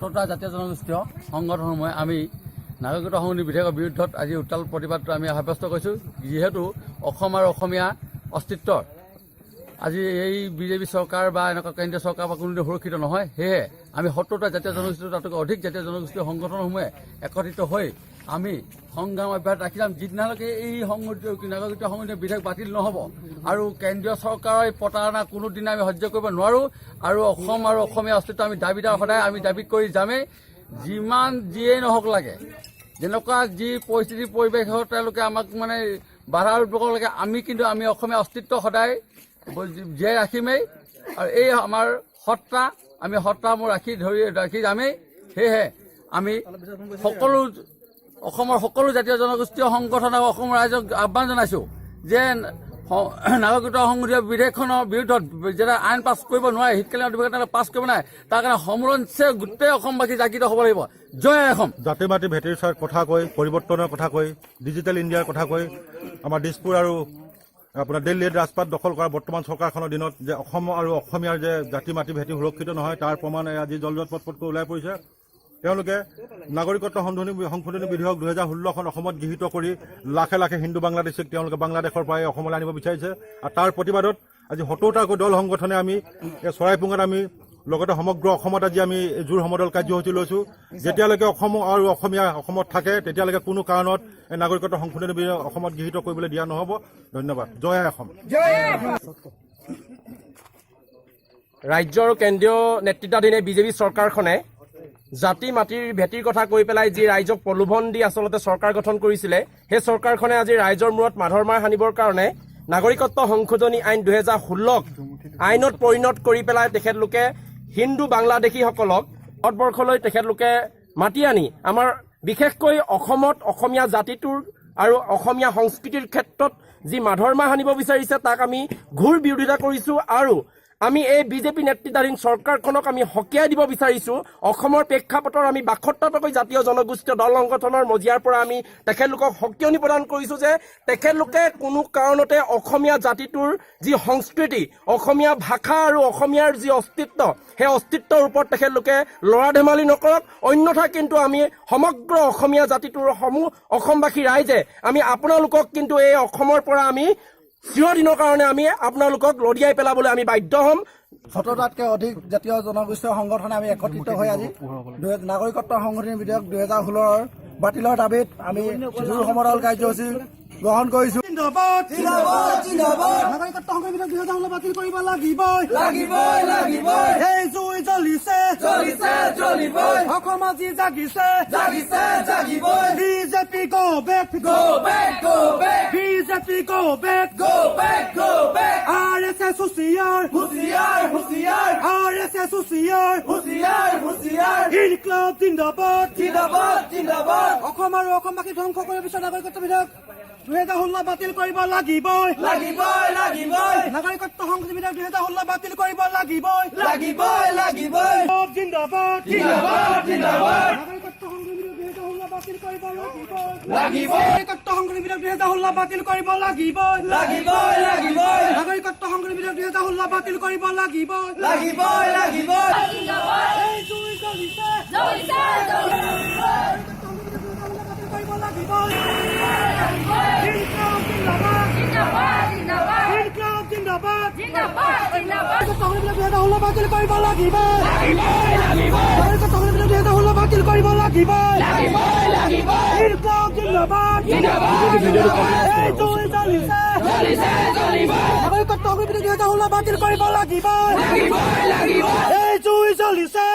7টা জাতীয় জনগোষ্ঠীয় সংগঠনসমূহে আমি নাগৰিকত্ব সংশোধনী বিধেয়কৰ বিৰুদ্ধত আজি উত্তাল প্ৰতিবাদটো আমি সাব্যস্ত কৰিছোঁ। যিহেতু অসম আৰু অসমীয়া অস্তিত্বৰ আজি এই বিজেপি চৰকাৰ বা এনেকুৱা কেন্দ্ৰীয় চৰকাৰ বা কোনো সুৰক্ষিত নহয়। সেয়েহে আমি 7টা জাতীয় জনগোষ্ঠী তাতকৈ অধিক জাতীয় জনগোষ্ঠীয় সংগঠনসমূহে একত্ৰিত হৈ আমি সংগ্ৰাম অব্যাহত ৰাখি যাম। যিদিনালৈকে এই নাগৰিকত্ব সংশোধনী বিধেয়ক বাতিল নহ'ব আৰু কেন্দ্ৰীয় চৰকাৰৰ প্ৰতাৰণা কোনোদিনে আমি সহ্য কৰিব নোৱাৰোঁ। আৰু অসম আৰু অসমীয়া অস্তিত্ব আমি দাবীদাৰ সদায় আমি দাবী কৰি যামেই। যিমান যিয়েই নহওক লাগে, যেনেকুৱা যি পৰিস্থিতি পৰিৱেশত তেওঁলোকে আমাক মানে বাধা উদ্যোগ লাগে, আমি অসমীয়া অস্তিত্ব সদায় জীয়াই ৰাখিমেই। আৰু এই আমাৰ সত্তা আমি সত্তাসমূহ ৰাখি যামেই। সেয়েহে আমি অসমৰ সকলো জাতীয় জনগোষ্ঠীয় সংগঠন আৰু অসমৰ ৰাইজক আহ্বান জনাইছোঁ যে নাগৰিকত্ব সংশোধনী বিধেয়কখনৰ বিৰুদ্ধত যেতিয়া আইন পাছ কৰিব নোৱাৰে, শীতকালীন অধিৱেশনত পাছ কৰিব নোৱাৰে, তাৰ কাৰণে সমৰঞ্চে গোটেই অসমবাসী জাগৃত হ'ব লাগিব। জয় অসম। জাতি মাটি ভেটিৰ কথা কৈ, পৰিৱৰ্তনৰ কথা কৈ, ডিজিটেল ইণ্ডিয়াৰ কথা কৈ আমাৰ দিছপুৰ আৰু আপোনাৰ দিল্লীত ৰাজপাট দখল কৰা বৰ্তমান চৰকাৰখনৰ দিনত যে অসম আৰু অসমীয়াৰ যে জাতি মাটি ভেটি সুৰক্ষিত নহয় তাৰ প্ৰমাণ আজি জলজট পটপটকৈ ওলাই পৰিছে। তেওঁলোকে নাগৰিকত্ব সংশোধনী বিধেয়ক 2016খন অসমত গৃহীত কৰি লাখে লাখে হিন্দু বাংলাদেশীক তেওঁলোকে বাংলাদেশৰ পৰাই অসমলৈ আনিব বিচাৰিছে। আৰু তাৰ প্ৰতিবাদত আজি 70টাকৈ দল সংগঠনে আমি চৰাইপুঙত আমি লগতে সমগ্ৰ অসমত আজি আমি জোৰ সমদল কাৰ্যসূচী লৈছোঁ। যেতিয়ালৈকে অসম আৰু অসমীয়া অসমত থাকে তেতিয়ালৈকে কোনো কাৰণত এই নাগৰিকত্ব সংশোধনী বিধেয়ক অসমত গৃহীত কৰিবলৈ দিয়া নহ'ব। ধন্যবাদ। জয় অসম। ৰাজ্য আৰু কেন্দ্ৰীয় নেতৃত্বাধীন বিজেপি চৰকাৰখনে জাতি মাটিৰ ভেটিৰ কথা কৈ পেলাই যি ৰাইজক প্ৰলোভন দি আচলতে চৰকাৰ গঠন কৰিছিলে, সেই চৰকাৰখনে আজি ৰাইজৰ মূৰত মাধৰ মাৰ সানিবৰ কাৰণে নাগৰিকত্ব সংশোধনী আইন 2016ক আইনত পৰিণত কৰি পেলাই তেখেতলোকে হিন্দু বাংলাদেশীসকলক ভাৰতবৰ্ষলৈ তেখেতলোকে মাতি আনি আমাৰ বিশেষকৈ অসমত অসমীয়া জাতিটোৰ আৰু অসমীয়া সংস্কৃতিৰ ক্ষেত্ৰত যি মাধৰ মাৰ সানিব বিচাৰিছে তাক আমি ঘোৰ বিৰোধিতা কৰিছোঁ। আৰু আমি এই বিজেপি নেতৃত্বাধীন চৰকাৰখনক আমি সকীয়াই দিব বিচাৰিছোঁ। অসমৰ প্ৰেক্ষাপটৰ আমি 72টাকৈ জাতীয় জনগোষ্ঠীয় দল সংগঠনৰ মজিয়াৰ পৰা আমি তেখেতলোকক সকিয়নি প্ৰদান কৰিছোঁ যে তেখেতলোকে কোনো কাৰণতে অসমীয়া জাতিটোৰ যি সংস্কৃতি, অসমীয়া ভাষা আৰু অসমীয়াৰ যি অস্তিত্ব, সেই অস্তিত্বৰ ওপৰত তেখেতলোকে লৰা ধেমালি নকৰক। অন্যথা কিন্তু আমি সমগ্ৰ অসমীয়া জাতিটোৰ অসমবাসী ৰাইজে আমি আপোনালোকক কিন্তু এই অসমৰ পৰা আমি চিৰদিনৰ কাৰণে আমি আপোনালোকক লদিয়াই পেলাবলৈ আমি বাধ্য হ'ম। ৭টাতকৈ অধিক জাতীয় জনগোষ্ঠীয় সংগঠনে আমি একত্ৰিত হৈ আজি নাগৰিকত্ব সংশোধনী বিধেয়ক 2016ৰ বাতিলৰ দাবীত আমি জোৰ সমদল কাৰ্যসূচী গ্ৰহণ কৰিছোঁ। নাগৰিকত্ব সংশোধনী বিধেয়ক 2016 বাতিল কৰিব লাগিবই। এই জুই জ্বলিছে অসম আজি জাগিছে। BJP go back, BJP go back, RSS হুঁচিয়াৰ, RSS হুঁচিয়াৰ, ইনকলাব জিন্দাবাদ। অসম আৰু অসমবাসী ধ্বংস কৰিব বিচৰা নাগৰিকত্ব বিধেয়ক 2016 বাতিল কৰিব লাগিবই। নাগৰিকত্ব সংশোধনী বিধেয়ক 2016 বাতিল কৰিব লাগিবই। জিন্দাবাদ। নাগৰিকত্ব সংশোধনী বিধেয়ক 2016 বাতিল কৰিব লাগিবই। নাগৰিকত্ব সংশোধনী বিধেয়ক 2016 বাতিল কৰিব লাগিবই। নাগৰিকত্ব সংশোধনী বিধেয়ক 2016 বাতিল কৰিব লাগিবই। এই জুই জ্বলিছে ইনকলাব জিন্দাবাদ। বাতিল কৰিব লাগিবই। নাগৰিকত্ব সংশোধনী বিধেয়ক 2016 বাতিল কৰিব লাগিবই। ইনকলাব জিন্দাবাদ। এই জুই জ্বলিছে নাগৰিকত্ব সংশোধনী বিধেয়ক 2016 বাতিল কৰিব লাগিবই। এই জুই জ্বলিছে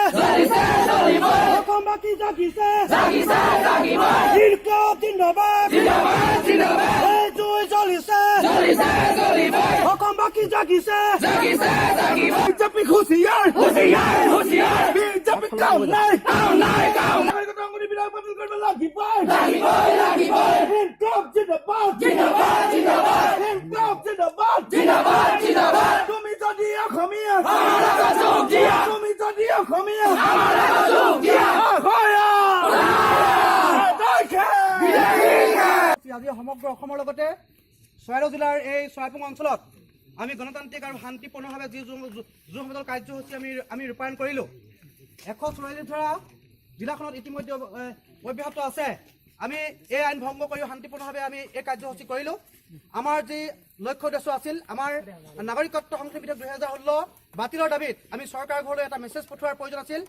অসমবাসী জাগিছে। ইনকলাব জিন্দাবাদ। এই জুই জ্বলিছে অসমবাসী জাগিছে। বিজেপি হুঁচিয়াৰ, বিজেপি কাম নাই। নাগৰিকত্ব সংশোধনী বিধেয়ক বাতিল কৰিব লাগিবই। ইনকলাব জিন্দাবাদ। ইনকলাব জিন্দাবাদ। তুমি যদি অসমীয়া, তুমি যদি অসমীয়া, আজি সমগ্ৰ অসমৰ লগতে চৰাইদেউ জিলাৰ এই চৰাইপুং অঞ্চলত আমি গণতান্ত্ৰিক আৰু শান্তিপূৰ্ণভাৱে যি জোৰ সমদল কাৰ্যসূচী আমি ৰূপায়ণ কৰিলোঁ। 144 ধাৰা জিলাখনত ইতিমধ্যে অব্যাহত আছে। আমি এই আইন ভংগ কৰি শান্তিপূৰ্ণভাৱে আমি এই কাৰ্যসূচী কৰিলোঁ। আমাৰ যি লক্ষ্য উদ্দেশ্য আছিল, আমাৰ নাগৰিকত্ব সংশোধনী বিধেয়ক 2016 বাতিলৰ দাবীত আমি চৰকাৰ ঘৰলৈ এটা মেছেজ পঠোৱাৰ প্ৰয়োজন আছিল।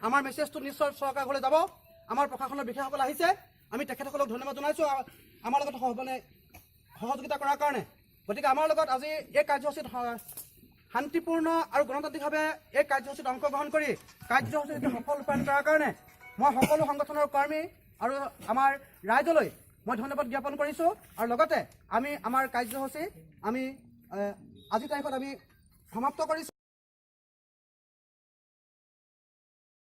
আমাৰ মেছেজটো নিশ্চয় চৰকাৰ ঘৰলৈ যাব। আমাৰ প্ৰশাসনৰ বিষয়াসকল আহিছে, আমি তেখেতসকলক ধন্যবাদ জনাইছোঁ আমাৰ লগত সহযোগিতা কৰাৰ কাৰণে। গতিকে আমাৰ লগত আজি এই কাৰ্যসূচীত শান্তিপূৰ্ণ আৰু গণতান্ত্ৰিকভাৱে এই কাৰ্যসূচীত অংশগ্ৰহণ কৰি কাৰ্যসূচীটো সফল ৰূপায়ণ কৰাৰ কাৰণে মই সকলো সংগঠনৰ কৰ্মী আৰু আমাৰ ৰাইজলৈ মই ধন্যবাদ জ্ঞাপন কৰিছোঁ। আৰু লগতে আমি আমাৰ কাৰ্যসূচী আমি আজিৰ তাৰিখত আমি সমাপ্ত কৰিছোঁ।